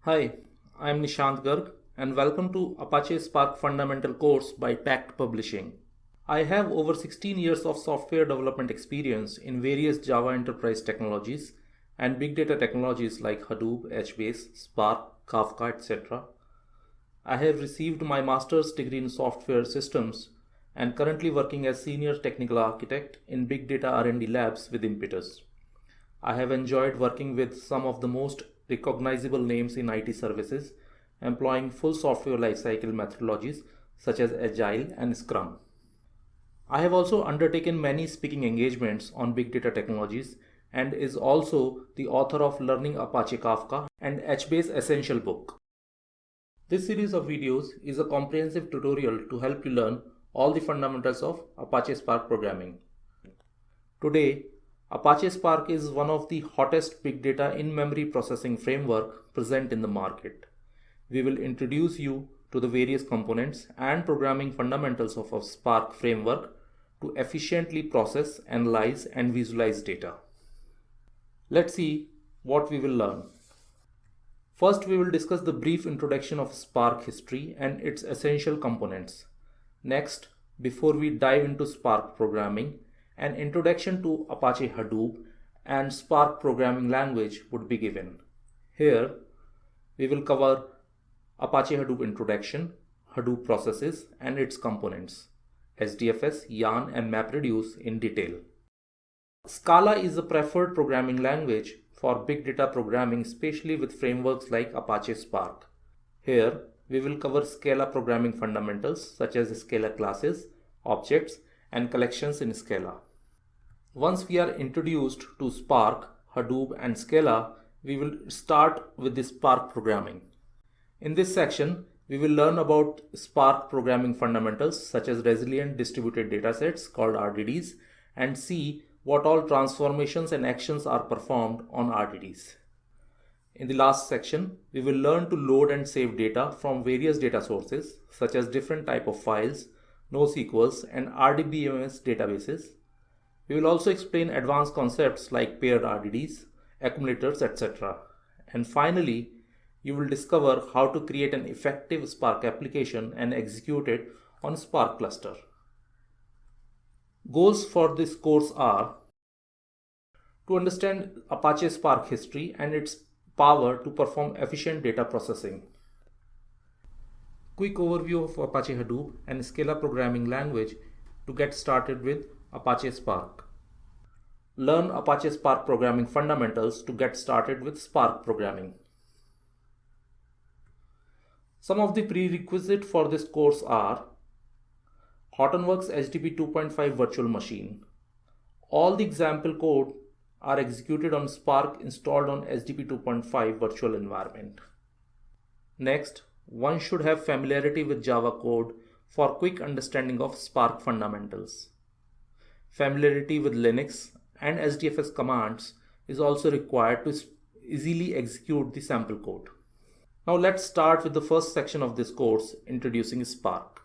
Hi, I am Nishant Garg and welcome to Apache Spark Fundamental course by Tact Publishing. I have over 16 years of software development experience in various Java enterprise technologies and big data technologies like Hadoop, HBase, Spark, Kafka, etc. I have received my master's degree in software systems and currently working as senior technical architect in big data R&D labs with Impetus. I have enjoyed working with some of the most recognizable names in IT services, employing full software lifecycle methodologies such as Agile and Scrum. I have also undertaken many speaking engagements on big data technologies and is also the author of Learning Apache Kafka and HBase Essential book. This series of videos is a comprehensive tutorial to help you learn all the fundamentals of Apache Spark programming. Today, Apache Spark is one of the hottest big data in-memory processing framework present in the market. We will introduce you to the various components and programming fundamentals of a Spark framework to efficiently process, analyze, and visualize data. Let's see what we will learn. First, we will discuss the brief introduction of Spark history and its essential components. Next, before we dive into Spark programming, an introduction to Apache Hadoop and Spark programming language would be given. Here, we will cover Apache Hadoop introduction, Hadoop processes and its components, HDFS, Yarn and MapReduce in detail. Scala is a preferred programming language for big data programming, especially with frameworks like Apache Spark. Here, we will cover Scala programming fundamentals such as Scala classes, objects, and collections in Scala. Once we are introduced to Spark, Hadoop, and Scala, we will start with the Spark programming. In this section, we will learn about Spark programming fundamentals such as resilient distributed datasets called RDDs and see what all transformations and actions are performed on RDDs. In the last section, we will learn to load and save data from various data sources such as different type of files, NoSQLs, and RDBMS databases. We will also explain advanced concepts like paired RDDs, accumulators, etc. And finally, you will discover how to create an effective Spark application and execute it on Spark cluster. Goals for this course are to understand Apache Spark history and its power to perform efficient data processing. Quick overview of Apache Hadoop and Scala programming language to get started with Apache Spark. Learn Apache Spark programming fundamentals to get started with Spark programming. Some of the prerequisites for this course are Hortonworks HDP 2.5 virtual machine. All the example code are executed on Spark installed on HDP 2.5 virtual environment. Next, one should have familiarity with Java code for quick understanding of Spark fundamentals. Familiarity with Linux and HDFS commands is also required to easily execute the sample code. Now let's start with the first section of this course, introducing Spark.